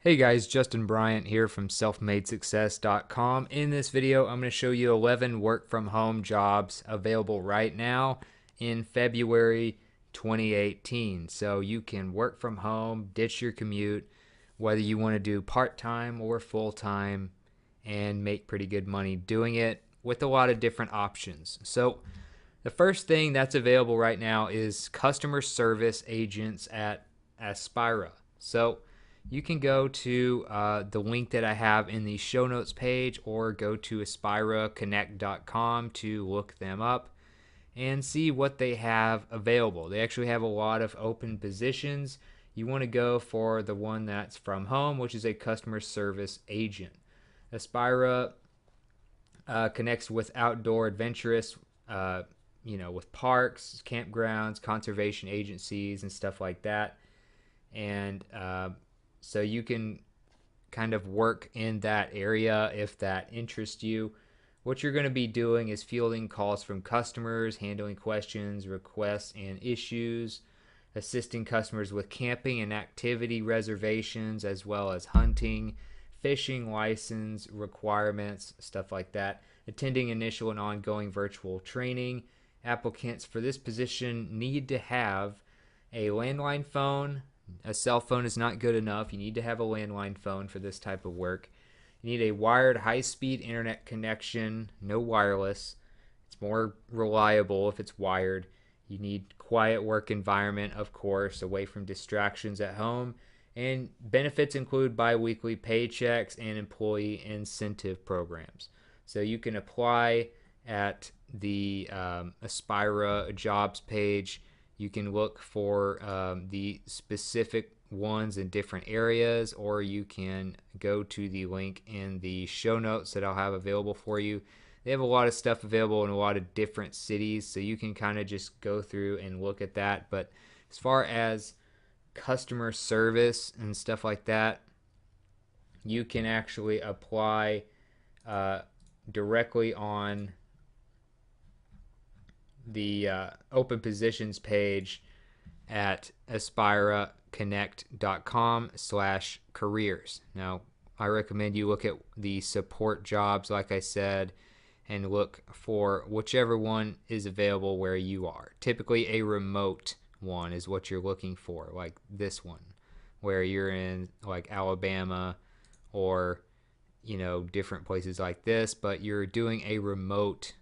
Hey guys, Justin Bryant here from selfmadesuccess.com. In this video, I'm going to show you 11 work from home jobs available right now in February 2018. So you can work from home, ditch your commute, whether you want to do part-time or full-time, and make pretty good money doing it with a lot of different options. So the first thing that's available right now is customer service agents at Aspira. So you can go to the link that I have in the show notes page or go to aspiraconnect.com to look them up and see what they have available. They actually have a lot of open positions. You want to go for the one that's from home, which is a customer service agent. Aspira connects with outdoor adventurous, with parks, campgrounds, conservation agencies, and stuff like that. And so you can kind of work in that area if that interests you. What you're going to be doing is fielding calls from customers, handling questions, requests, and issues, assisting customers with camping and activity reservations, as well as hunting, fishing license requirements, stuff like that, attending initial and ongoing virtual training. Applicants for this position need to have a landline phone. A cell phone is not good enough. You need to have a landline phone for this type of work. You need a wired high speed internet connection, no wireless. It's more reliable if it's wired. You need quiet work environment, of course, away from distractions at home. And benefits include bi-weekly paychecks and employee incentive programs. So you can apply at the Aspira jobs page. You can look for the specific ones in different areas, or you can go to the link in the show notes that I'll have available for you. They have a lot of stuff available in a lot of different cities, so you can kind of just go through and look at that. But as far as customer service and stuff like that, you can actually apply directly on the open positions page at aspiraconnect.com/careers. Now, I recommend you look at the support jobs, like I said, and look for whichever one is available where you are. Typically, a remote one is what you're looking for, like this one, where you're in like Alabama or different places like this, but you're doing a remote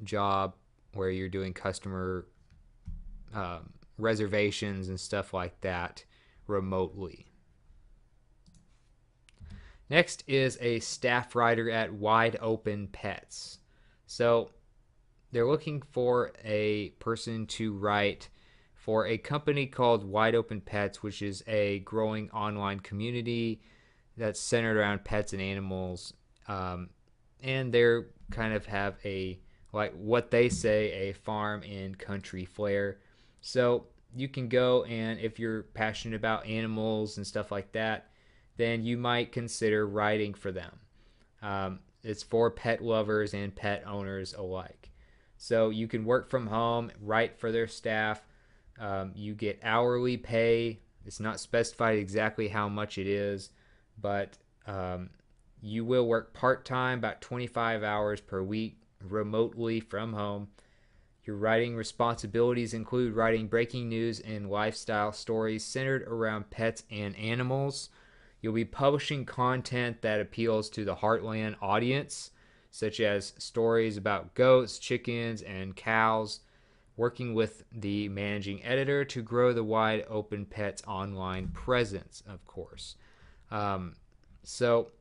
job where you're doing customer reservations and stuff like that remotely. Next is a staff writer at Wide Open Pets. So they're looking for a person to write for a company called Wide Open Pets, which is a growing online community that's centered around pets and animals. And they're kind of have a, like what they say, a farm and country flair. So you can go, and if you're passionate about animals and stuff like that, then you might consider writing for them. It's for pet lovers and pet owners alike. So you can work from home, write for their staff. You get hourly pay. It's not specified exactly how much it is, but you will work part time, about 25 hours per week, remotely from home. Your writing responsibilities include writing breaking news and lifestyle stories centered around pets and animals. You'll be publishing content that appeals to the Heartland audience, such as stories about goats, chickens, and cows, working with the managing editor to grow the Wide Open Pets online presence, of course. So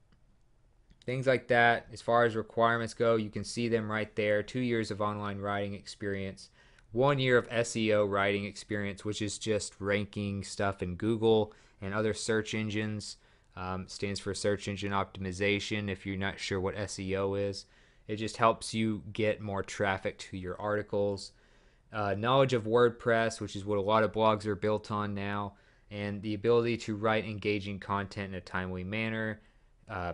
things like that. As far as requirements go, you can see them right there. 2 years of online writing experience, 1 year of SEO writing experience, which is just ranking stuff in Google and other search engines. Stands for search engine optimization. If you're not sure what SEO is, it just helps you get more traffic to your articles. Knowledge of WordPress, which is what a lot of blogs are built on now, and the ability to write engaging content in a timely manner,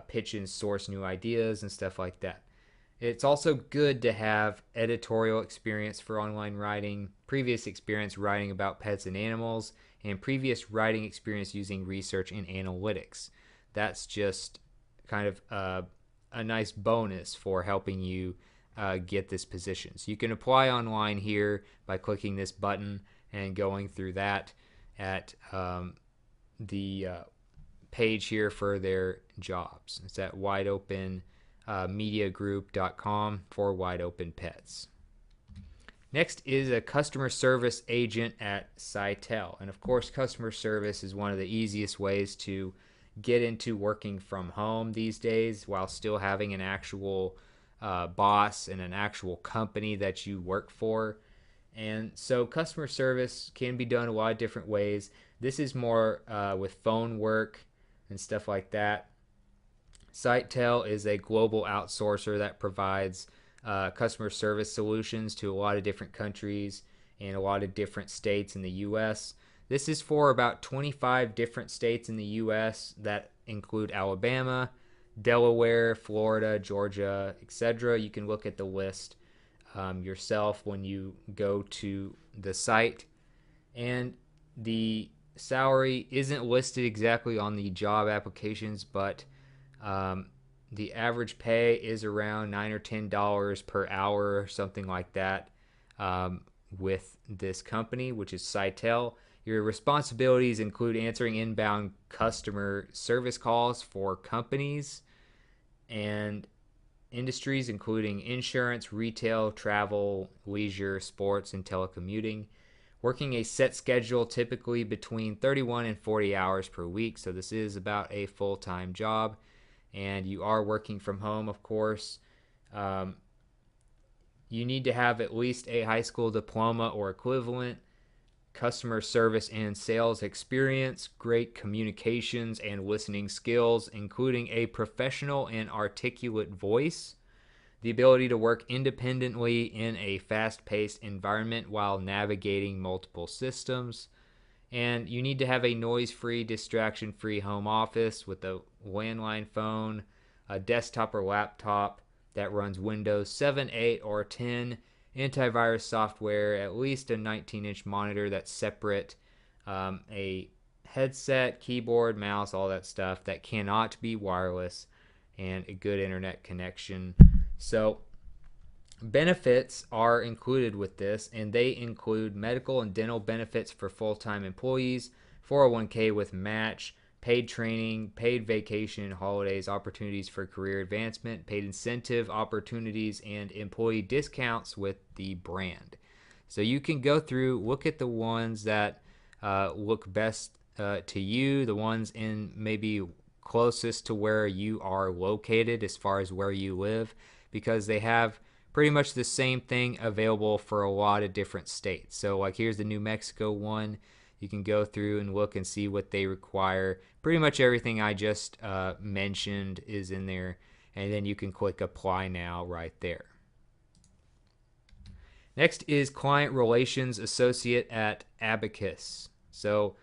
pitch and source new ideas and stuff like that. It's also good to have editorial experience for online writing, previous experience writing about pets and animals, and previous writing experience using research and analytics. That's just kind of a nice bonus for helping you get this position. So you can apply online here by clicking this button and going through that at the page here for their jobs. It's at wideopenmediagroup.com for Wide Open Pets. Next is a customer service agent at Sitel. And of course, customer service is one of the easiest ways to get into working from home these days while still having an actual boss and an actual company that you work for. And so customer service can be done a lot of different ways. This is more with phone work and stuff like that. Sitel is a global outsourcer that provides customer service solutions to a lot of different countries and a lot of different states in the U.S. This is for about 25 different states in the U.S. that include Alabama, Delaware, Florida, Georgia, etc. You can look at the list yourself when you go to the site. And the salary isn't listed exactly on the job applications, but the average pay is around $9 or $10 per hour or something like that with this company, which is Sitel. Your responsibilities include answering inbound customer service calls for companies and industries including insurance, retail, travel, leisure, sports, and telecommuting. Working a set schedule, typically between 31 and 40 hours per week. So this is about a full-time job. And you are working from home, of course. You need to have at least a high school diploma or equivalent, customer service and sales experience, great communications and listening skills, including a professional and articulate voice, the ability to work independently in a fast-paced environment while navigating multiple systems. And you need to have a noise-free, distraction-free home office with a landline phone, a desktop or laptop that runs Windows 7, 8, or 10, antivirus software, at least a 19-inch monitor that's separate, a headset, keyboard, mouse, all that stuff that cannot be wireless, and a good internet connection. So benefits are included with this, and they include medical and dental benefits for full-time employees, 401k with match, paid training, paid vacation, holidays, opportunities for career advancement, paid incentive opportunities, and employee discounts with the brand. So you can go through, look at the ones that look best to you, the ones in maybe closest to where you are located as far as where you live, because they have pretty much the same thing available for a lot of different states. So like here's the New Mexico one. You can go through and look and see what they require. Pretty much everything I just mentioned is in there. And then you can click apply now right there. Next is Client Relations Associate at Abacus. So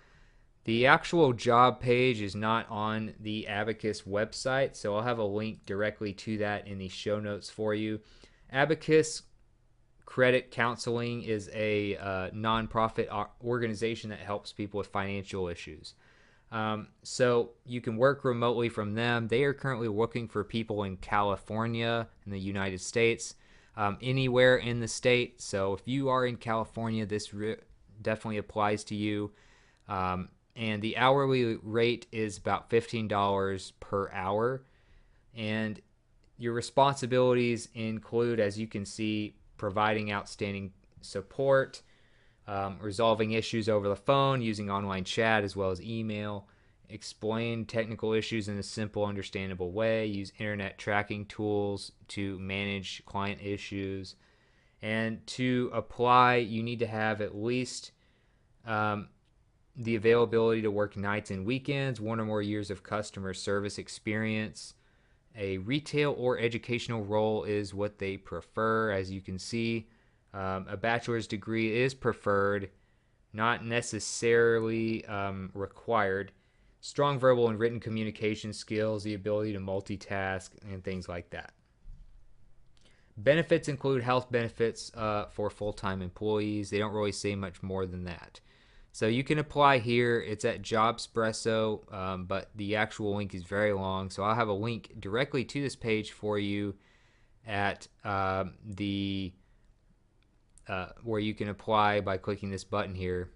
the actual job page is not on the Abacus website, so I'll have a link directly to that in the show notes for you. Abacus Credit Counseling is a nonprofit organization that helps people with financial issues. So you can work remotely from them. They are currently looking for people in California in the United States, anywhere in the state. So if you are in California, this definitely applies to you. And the hourly rate is about $15 per hour. And your responsibilities include, as you can see, providing outstanding support, resolving issues over the phone, using online chat as well as email, explain technical issues in a simple, understandable way, use internet tracking tools to manage client issues. And to apply, you need to have at least the availability to work nights and weekends, 1 or more years of customer service experience. A retail or educational role is what they prefer. As you can see, a bachelor's degree is preferred, not necessarily required. Strong verbal and written communication skills, the ability to multitask, and things like that. Benefits include health benefits for full-time employees. They don't really say much more than that. So you can apply here. It's at Jobspresso, but the actual link is very long. So I'll have a link directly to this page for you at the where you can apply by clicking this button here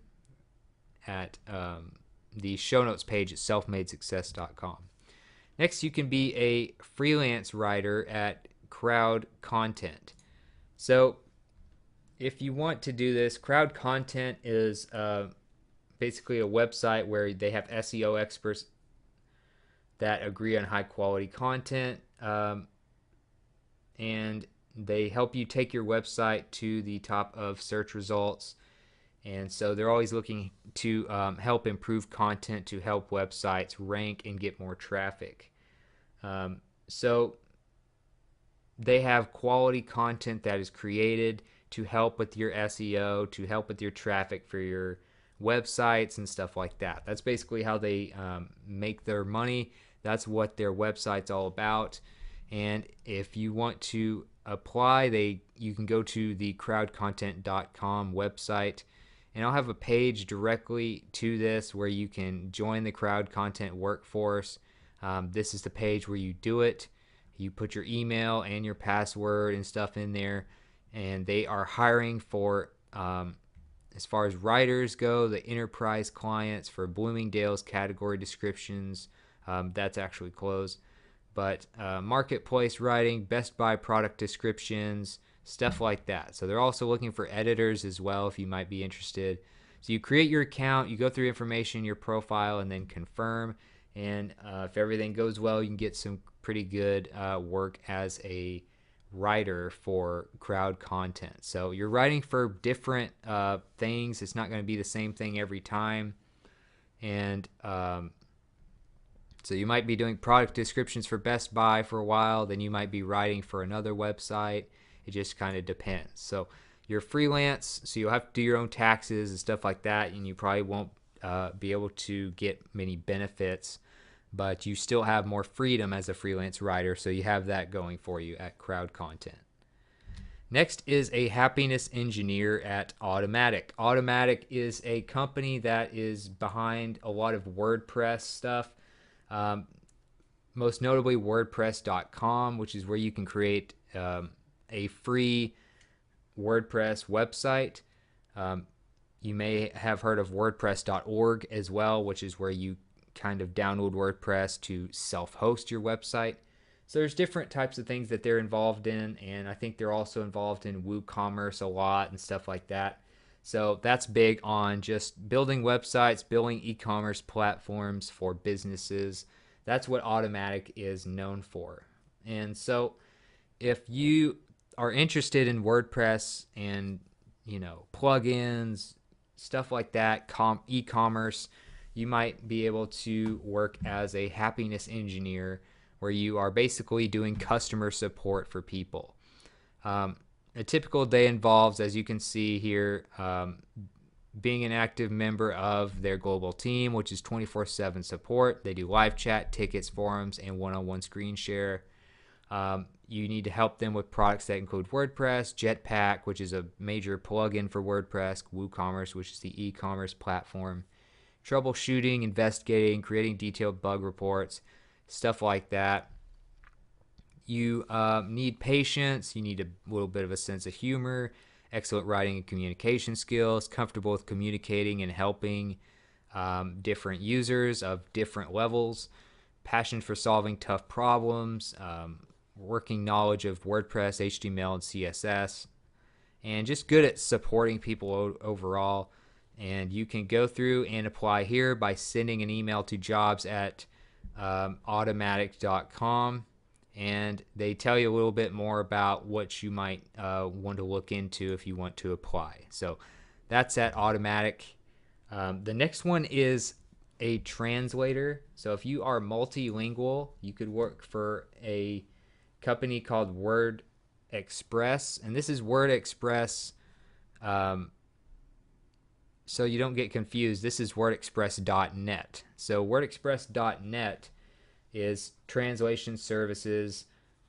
at the show notes page at selfmadesuccess.com. Next, you can be a freelance writer at Crowd Content. So if you want to do this, Crowd Content is basically a website where they have SEO experts that agree on high quality content, and they help you take your website to the top of search results. And so they're always looking to help improve content to help websites rank and get more traffic. So they have quality content that is created to help with your SEO, to help with your traffic for your websites and stuff like that. That's basically how they make their money. That's what their website's all about. And if you want to apply, you can go to the crowdcontent.com website, and I'll have a page directly to this where you can join the Crowd Content workforce. This is the page where you do it. You put your email and your password and stuff in there, and they are hiring for, as far as writers go, the enterprise clients for Bloomingdale's category descriptions. That's actually closed. But marketplace writing, Best Buy product descriptions, stuff like that. So they're also looking for editors as well if you might be interested. So you create your account, you go through information in your profile, and then confirm. And if everything goes well, you can get some pretty good work as a writer for Crowd Content. So you're writing for different things. It's not going to be the same thing every time. And so you might be doing product descriptions for Best Buy for a while, then you might be writing for another website. It just kind of depends. So you're freelance, so you'll have to do your own taxes and stuff like that, and you probably won't be able to get many benefits, but you still have more freedom as a freelance writer, so you have that going for you at Crowd Content. Next is a happiness engineer at Automattic. Automattic is a company that is behind a lot of WordPress stuff. Most notably WordPress.com, which is where you can create a free WordPress website. You may have heard of WordPress.org as well, which is where you kind of download WordPress to self-host your website. So there's different types of things that they're involved in, and I think they're also involved in WooCommerce a lot and stuff like that. So that's big on just building websites, building e-commerce platforms for businesses. That's what Automattic is known for. And so if you are interested in WordPress and, plugins, stuff like that, e-commerce, you might be able to work as a happiness engineer where you are basically doing customer support for people. A typical day involves, as you can see here, being an active member of their global team, which is 24/7 support. They do live chat, tickets, forums, and one-on-one screen share. You need to help them with products that include WordPress, Jetpack, which is a major plugin for WordPress, WooCommerce, which is the e-commerce platform, troubleshooting, investigating, creating detailed bug reports, stuff like that. You need patience. You need a little bit of a sense of humor, excellent writing and communication skills, comfortable with communicating and helping different users of different levels, passion for solving tough problems, working knowledge of WordPress, HTML, and CSS, and just good at supporting people overall. And you can go through and apply here by sending an email to jobs@automattic.com. And they tell you a little bit more about what you might want to look into if you want to apply. So that's at Automattic. The next one is a translator. So if you are multilingual, you could work for a company called WordExpress. And this is WordExpress. So you don't get confused, this is WordExpress.net. So WordExpress.net is translation services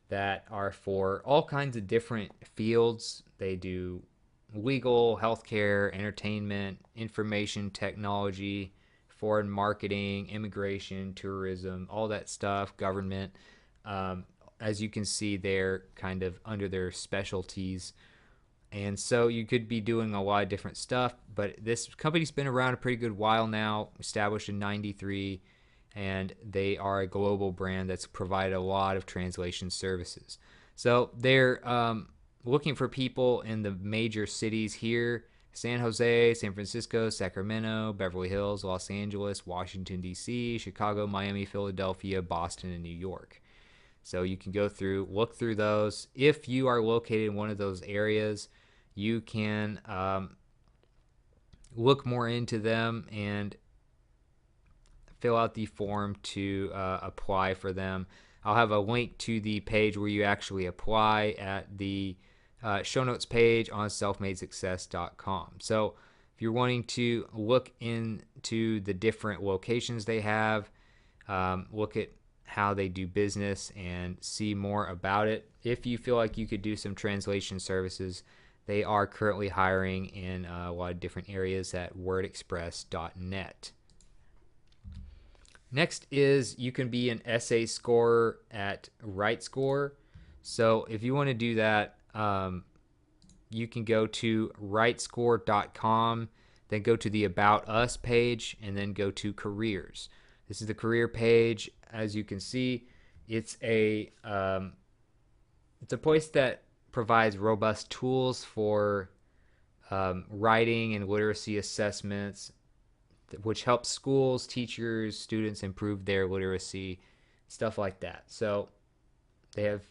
that are for all kinds of different fields. They do legal, healthcare, entertainment, information technology, foreign marketing, immigration, tourism, all that stuff, government. Um, as you can see, they're kind of under their specialties. And so you could be doing a lot of different stuff, but this company's been around a pretty good while now, established in 93, and they are a global brand that's provided a lot of translation services. So they're looking for people in the major cities here: San Jose, San Francisco, Sacramento, Beverly Hills, Los Angeles, Washington, D.C., Chicago, Miami, Philadelphia, Boston, and New York. So you can go through, look through those. If you are located in one of those areas, you can look more into them and fill out the form to apply for them. I'll have a link to the page where you actually apply at the show notes page on selfmadesuccess.com. So if you're wanting to look into the different locations they have, look at how they do business and see more about it. If you feel like you could do some translation services, they are currently hiring in a lot of different areas at wordexpress.net. Next is you can be an essay scorer at WriteScore. So if you want to do that, you can go to writescore.com, then go to the About Us page, and then go to Careers. This is the career page. As you can see, it's a place that provides robust tools for writing and literacy assessments, which helps schools, teachers, students improve their literacy, stuff like that. So they have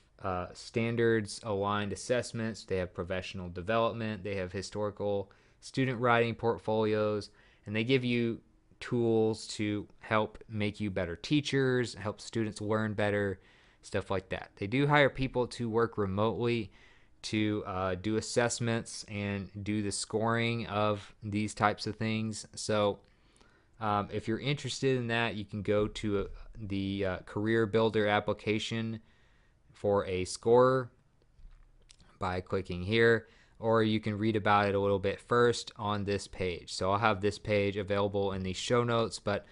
standards aligned assessments, they have professional development, they have historical student writing portfolios, and they give you tools to help make you better teachers, help students learn better, stuff like that. They do hire people to work remotely to do assessments and do the scoring of these types of things. So if you're interested in that, you can go to the Career Builder application for a scorer by clicking here, or you can read about it a little bit first on this page. So I'll have this page available in the show notes, but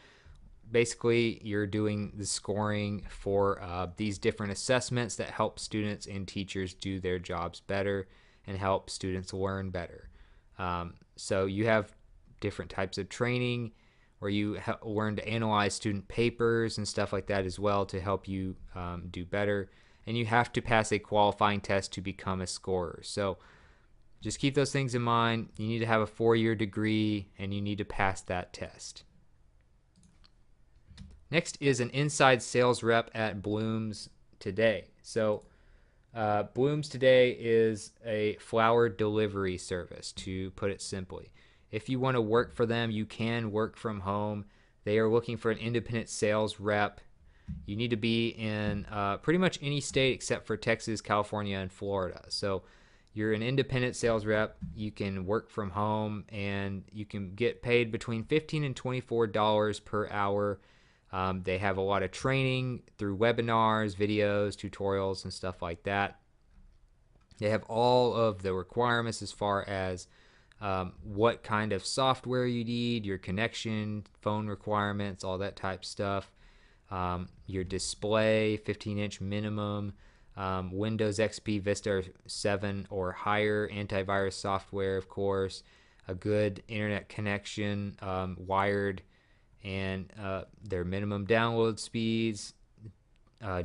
basically you're doing the scoring for these different assessments that help students and teachers do their jobs better and help students learn better. So you have different types of training where you learn to analyze student papers and stuff like that as well to help you do better. And you have to pass a qualifying test to become a scorer. So just keep those things in mind. You need to have a 4-year degree and you need to pass that test. Next is an inside sales rep at Blooms Today. So Blooms Today is a flower delivery service, to put it simply. If you want to work for them, you can work from home. They are looking for an independent sales rep. You need to be in pretty much any state except for Texas, California, and Florida. So you're an independent sales rep. You can work from home, and you can get paid between $15 and $24 per hour. They have a lot of training through webinars, videos, tutorials, and stuff like that. They have all of the requirements as far as what kind of software you need, your connection, phone requirements, all that type stuff. Your display, 15-inch minimum, Windows XP, Vista 7 or higher, antivirus software, of course, a good internet connection, wired, and their minimum download speeds,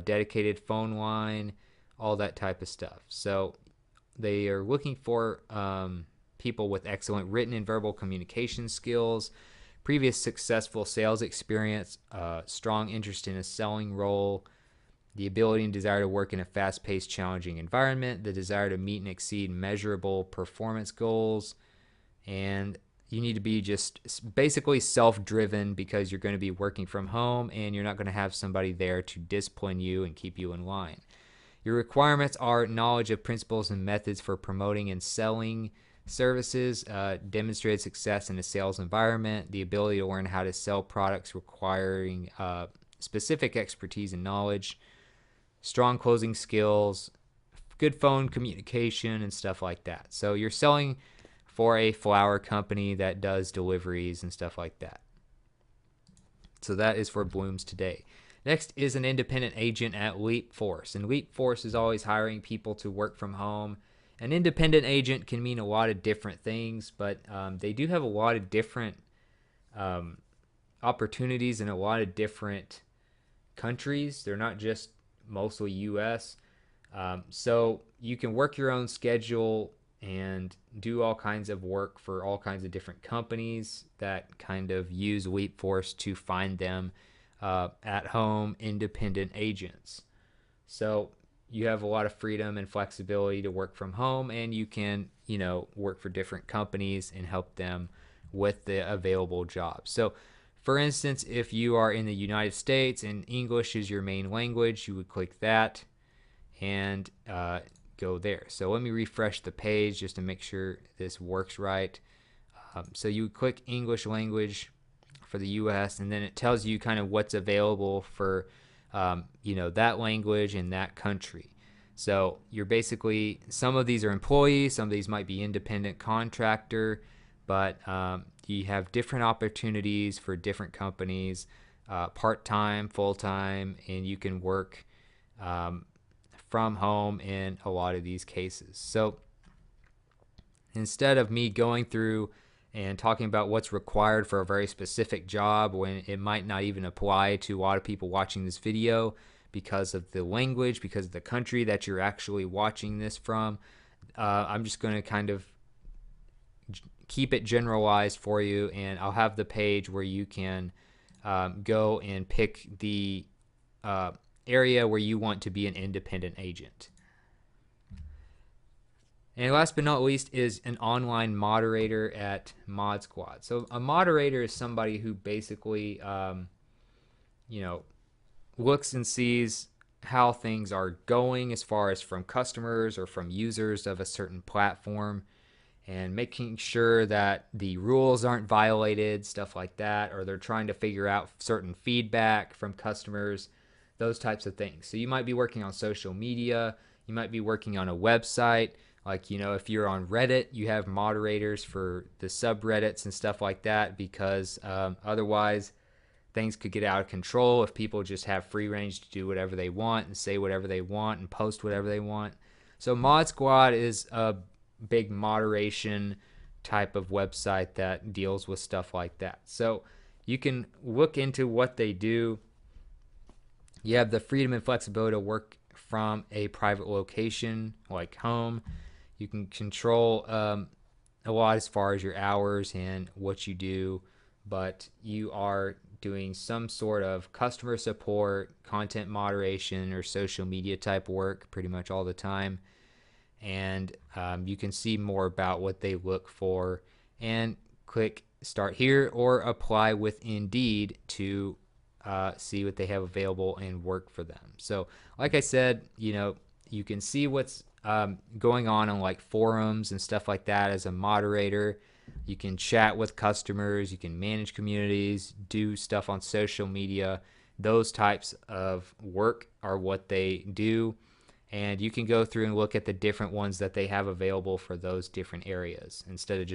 dedicated phone line, all that type of stuff. So they are looking for people with excellent written and verbal communication skills, previous successful sales experience, strong interest in a selling role, the ability and desire to work in a fast-paced, challenging environment, the desire to meet and exceed measurable performance goals, and you need to be just basically self-driven because you're going to be working from home and you're not going to have somebody there to discipline you and keep you in line. Your requirements are knowledge of principles and methods for promoting and selling services, demonstrated success in a sales environment, the ability to learn how to sell products requiring specific expertise and knowledge, strong closing skills, good phone communication, and stuff like that. So you're selling for a flower company that does deliveries and stuff like that. So that is for Blooms today. Next is an independent agent at LeapForce. And LeapForce is always hiring people to work from home. An independent agent can mean a lot of different things, but they do have a lot of different opportunities in a lot of different countries. They're not just mostly US. So you can work your own schedule and do all kinds of work for all kinds of different companies that kind of use LeapForce to find them at home independent agents. So you have a lot of freedom and flexibility to work from home, and you can, work for different companies and help them with the available jobs. So for instance, if you are in the United States and English is your main language, you would click that and go there. So let me refresh the page just to make sure this works right. So you would click English language for the US, and then it tells you kind of what's available for that language in that country. So you're basically, some of these are employees, some of these might be independent contractor, but you have different opportunities for different companies, part-time, full-time, and you can work from home in a lot of these cases. So instead of me going through and talking about what's required for a very specific job when it might not even apply to a lot of people watching this video because of the language, because of the country that you're actually watching this from, I'm just going to kind of keep it generalized for you, and I'll have the page where you can go and pick the area where you want to be an independent agent. And last but not least is an online moderator at Mod Squad. So a moderator is somebody who basically, looks and sees how things are going as far as from customers or from users of a certain platform, and making sure that the rules aren't violated, stuff like that, or they're trying to figure out certain feedback from customers, those types of things. So you might be working on social media, you might be working on a website. Like, if you're on Reddit, you have moderators for the subreddits and stuff like that, because otherwise things could get out of control if people just have free range to do whatever they want and say whatever they want and post whatever they want. So Mod Squad is a big moderation type of website that deals with stuff like that. So you can look into what they do. You have the freedom and flexibility to work from a private location like home. You can control a lot as far as your hours and what you do, but you are doing some sort of customer support, content moderation, or social media type work pretty much all the time. And you can see more about what they look for and click start here or apply with Indeed to see what they have available and work for them. So like I said, you can see what's going on like forums and stuff like that as a moderator. You can chat with customers, you can manage communities, do stuff on social media. Those types of work are what they do, and you can go through and look at the different ones that they have available for those different areas instead of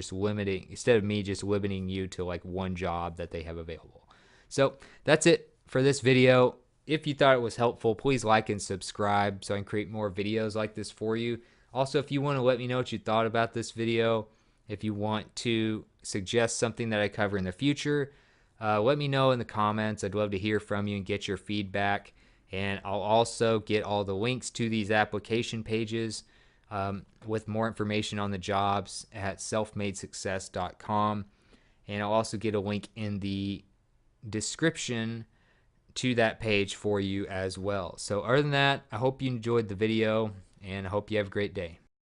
me just limiting you to like one job that they have available. So that's it for this video. If you thought it was helpful, please like and subscribe so I can create more videos like this for you. Also, if you want to let me know what you thought about this video, if you want to suggest something that I cover in the future, let me know in the comments. I'd love to hear from you and get your feedback. And I'll also get all the links to these application pages with more information on the jobs at selfmadesuccess.com. And I'll also get a link in the description to that page for you as well. So other than that, I hope you enjoyed the video, and I hope you have a great day.